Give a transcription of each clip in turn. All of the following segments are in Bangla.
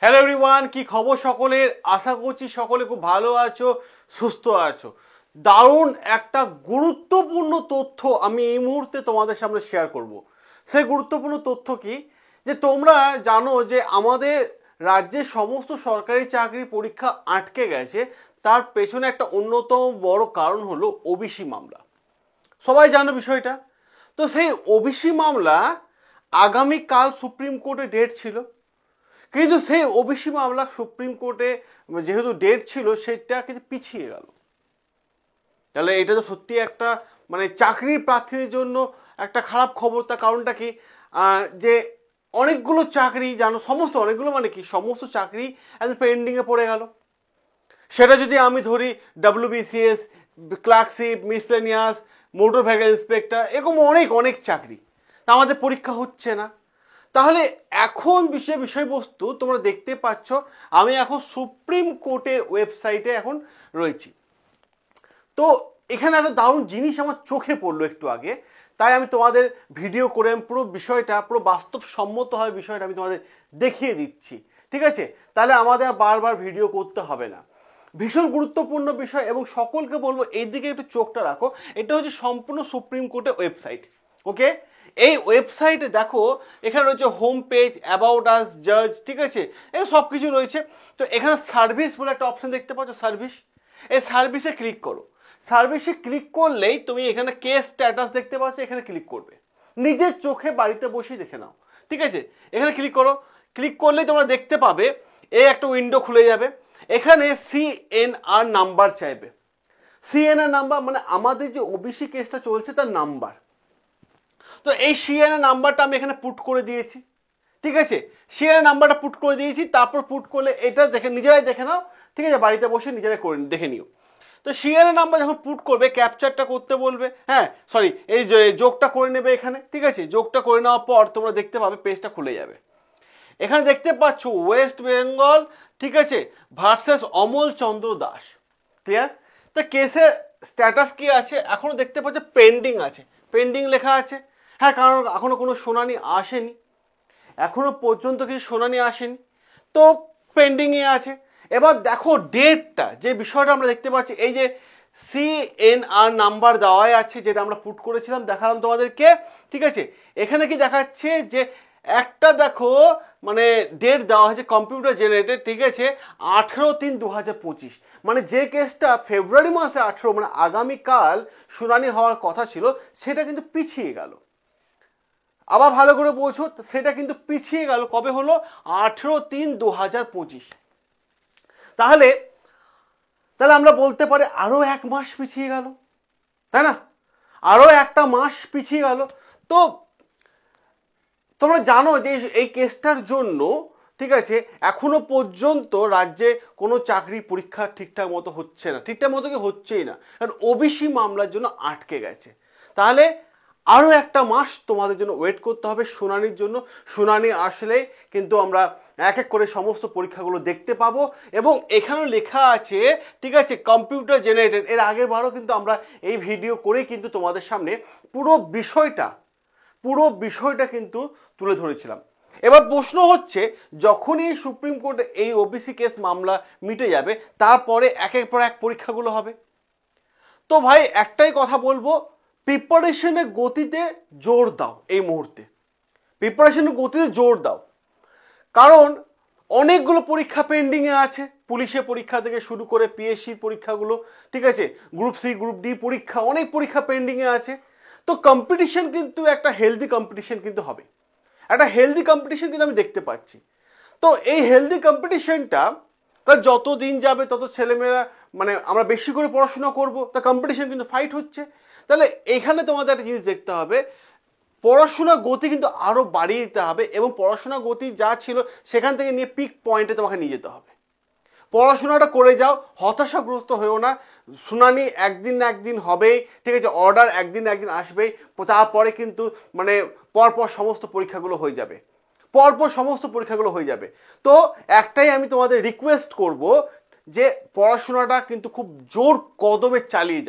হ্যালো এভরিওয়ান, কি খবর সকলের? আশা করছি সকলে খুব ভালো আছো, সুস্থ আছো। দারুণ একটা গুরুত্বপূর্ণ তথ্য আমি এই মুহূর্তে তোমাদের সামনে শেয়ার করব। সেই গুরুত্বপূর্ণ তথ্য কি, যে তোমরা জানো যে আমাদের রাজ্যের সমস্ত সরকারি চাকরি পরীক্ষা আটকে গেছে। তার পেছনে একটা অন্যতম বড় কারণ হলো ওবিসি মামলা। সবাই জানো বিষয়টা। তো সেই ওবিসি মামলা আগামীকাল সুপ্রিম কোর্টে ডেট ছিল, কিন্তু সেই ওবিসি মামলা সুপ্রিম কোর্টে যেহেতু ডেট ছিল সেটা কিন্তু পিছিয়ে গেল। তাহলে এটা তো সত্যি একটা চাকরির প্রার্থীদের জন্য একটা খারাপ খবর। তার কারণটা কি, যে অনেকগুলো চাকরি জানো, অনেকগুলো কি সমস্ত চাকরি একদম পেন্ডিংয়ে পড়ে গেল। সেটা যদি আমি ধরি WBCS, clerkship, miscellaneous, motor vehicle inspector, এরকম অনেক অনেক চাকরি, তা আমাদের পরীক্ষা হচ্ছে না। তাহলে এখন বিষয়বস্তু তোমরা দেখতে পাচ্ছ, আমি এখন সুপ্রিম কোর্টের ওয়েবসাইটে এখন রয়েছি। তো এখানে একটা দারুণ জিনিস আমার চোখে পড়লো একটু আগে, তাই আমি তোমাদের ভিডিও করে পুরো বিষয়টা, পুরো বাস্তবসম্মতভাবে বিষয়টা আমি তোমাদের দেখিয়ে দিচ্ছি। ঠিক আছে? তাহলে আমাদের বারবার ভিডিও করতে হবে না। ভীষণ গুরুত্বপূর্ণ বিষয়, এবং সকলকে বলবো এই দিকে একটু চোখটা রাখো। এটা হচ্ছে সম্পূর্ণ সুপ্রিম কোর্টের ওয়েবসাইট। ওকে, এই ওয়েবসাইটে দেখো, এখানে রয়েছে হোম পেজ, অ্যাবাউট আস, জাজ, ঠিক আছে, এই সব কিছু রয়েছে। তো এখানে সার্ভিস বলে একটা অপশন দেখতে পাচ্ছ, সার্ভিস। এই সার্ভিসে ক্লিক করো। সার্ভিসে ক্লিক করলেই তুমি এখানে কেস স্ট্যাটাস দেখতে পাচ্ছ, এখানে ক্লিক করবে। নিজের চোখে বাড়িতে বসেই দেখে নাও। ঠিক আছে, এখানে ক্লিক করো। ক্লিক করলেই তোমরা দেখতে পাবে এই একটা উইন্ডো খুলে যাবে। এখানে CNR নাম্বার চাইবে। CNR নাম্বার মানে আমাদের যে ওবিসি কেসটা চলছে তার নাম্বার। তো এই CNR নাম্বারটা আমি এখানে পুট করে দিয়েছি। ঠিক আছে, CNR নাম্বারটা পুট করে দিয়েছি। তারপর পুট করলে এটা দেখে নিজেরাই দেখে নাও। ঠিক আছে, বাড়িতে বসে নিজেরাই করে দেখে নিও। তো CNR নাম্বার যখন পুট করবে, ক্যাপচারটা করতে বলবে, হ্যাঁ সরি, এই যোগটা করে নেবে এখানে। ঠিক আছে, যোগটা করে নেওয়ার পর তোমরা দেখতে পাবে পেজটা খুলে যাবে। এখানে দেখতে পাচ্ছ ওয়েস্ট বেঙ্গল, ঠিক আছে, ভার্সেস অমল চন্দ্র দাস। ক্লিয়ার? তো কেসের স্ট্যাটাস কি আছে এখনো দেখতে পাচ্ছ, পেন্ডিং আছে, পেন্ডিং লেখা আছে। হ্যাঁ, কারণ এখনো কোনো শুনানি আসেনি, এখনো পর্যন্ত কিছু শুনানি আসেনি, তো পেন্ডিংয়ে আছে। এবার দেখো ডেটটা, যে বিষয়টা আমরা দেখতে পাচ্ছি, এই যে CNR নাম্বার দেওয়াই আছে, যেটা আমরা পুট করেছিলাম, দেখালাম তোমাদেরকে। ঠিক আছে, এখানে কি দেখাচ্ছে যে একটা দেখো ডেট দেওয়া হয়েছে কম্পিউটার জেনারেটেড। ঠিক আছে, 18/3/2025, যে কেসটা ফেব্রুয়ারি মাসে 18 আগামীকাল শুনানি হওয়ার কথা ছিল, সেটা কিন্তু পিছিয়ে গেল। আবার ভালো করে বোঝো, সেটা কিন্তু পিছিয়ে গেল। কবে হলো? 18/3/2025। তাহলে আমরা বলতে পারি আরো 1 মাস পিছিয়ে গেল, তাই না? আরো একটা মাস পিছিয়ে গেল। তো তোমরা জানো যে এই কেসটার জন্য, ঠিক আছে, এখনো পর্যন্ত রাজ্যে কোনো চাকরি পরীক্ষা ঠিকঠাক মতো হচ্ছে না, ঠিকঠাক মতো কি হচ্ছেই না, কারণ ওবিসি মামলার জন্য আটকে গেছে। তাহলে আরও 1 মাস তোমাদের জন্য ওয়েট করতে হবে শুনানির জন্য। শুনানি আসলে কিন্তু আমরা এক এক করে সমস্ত পরীক্ষাগুলো দেখতে পাবো, এবং এখানেও লেখা আছে, ঠিক আছে, কম্পিউটার জেনারেটেড। এর আগের বারও কিন্তু আমরা এই ভিডিও করেই কিন্তু তোমাদের সামনে পুরো বিষয়টা কিন্তু তুলে ধরেছিলাম। এবার প্রশ্ন হচ্ছে, যখনই সুপ্রিম কোর্টে এই ওবিসি কেস মামলা মিটে যাবে, তারপরে একের পর এক পরীক্ষাগুলো হবে। তো ভাই একটাই কথা বলবো, প্রিপারেশনের গতিতে জোর দাও। এই মুহূর্তে প্রিপারেশনের গতিতে জোর দাও, কারণ অনেকগুলো পরীক্ষা পেন্ডিংয়ে আছে। পুলিশের পরীক্ষা থেকে শুরু করে PSCর পরীক্ষাগুলো, ঠিক আছে, গ্রুপ C, গ্রুপ D পরীক্ষা, অনেক পরীক্ষা পেন্ডিংয়ে আছে। তো কম্পিটিশন কিন্তু একটা হেলদি কম্পিটিশন কিন্তু হবে, একটা হেলদি কম্পিটিশন কিন্তু আমি দেখতে পাচ্ছি। তো এই হেলদি কম্পিটিশনটা যত দিন যাবে তত ছেলেমেয়েরা আমরা বেশি করে পড়াশোনা করব, তা কম্পিটিশন কিন্তু ফাইট হচ্ছে। তাহলে এখানে তোমাদের একটা জিনিস দেখতে হবে, পড়াশোনার গতি কিন্তু আরও বাড়িয়ে দিতে হবে, এবং পড়াশোনার গতি যা ছিল সেখান থেকে নিয়ে পিক পয়েন্টে তোমাকে নিয়ে যেতে হবে। পড়াশোনাটা করে যাও, হতাশাগ্রস্ত হয়েও না। শুনানি একদিন না একদিন হবেই, ঠিক আছে, অর্ডার একদিন না একদিন আসবেই। তারপরে কিন্তু পরপর সমস্ত পরীক্ষাগুলো হয়ে যাবে, তো একটাই আমি তোমাদের রিকোয়েস্ট করব, যে পড়াশোনাটা কিন্তু খুব জোর কদমে চালিয়ে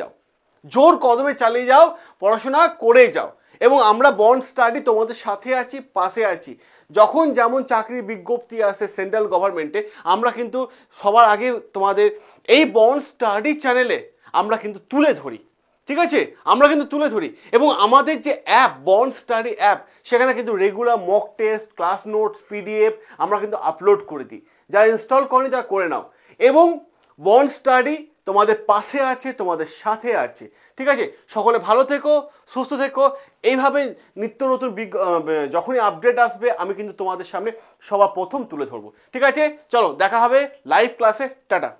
যাও, পড়াশোনা করে যাও। এবং আমরা বন্ড স্টাডি তোমাদের সাথে আছি, পাশে আছি। যখন যেমন চাকরির বিজ্ঞপ্তি আসে সেন্ট্রাল গভর্নমেন্টে, আমরা কিন্তু সবার আগে তোমাদের এই বন্ড স্টাডি চ্যানেলে আমরা কিন্তু তুলে ধরি। ঠিক আছে, আমরা কিন্তু তুলে ধরি এবং আমাদের যে অ্যাপ বন্ড স্টাডি অ্যাপ, সেখানে কিন্তু regular mock test, class notes, PDF আমরা কিন্তু আপলোড করে দিই। যারা ইনস্টল করেনি তারা করে নাও। এবং বন্ড স্টাডি তোমাদের পাশে আছে, তোমাদের সাথে আছে। ঠিক আছে, সকলে ভালো থেকো, সুস্থ থেকো। এইভাবে নিত্য নতুন যখনই আপডেট আসবে আমি কিন্তু তোমাদের সামনে সবার প্রথম তুলে ধরবো। ঠিক আছে, চলো দেখা হবে লাইভ ক্লাসে। টাটা।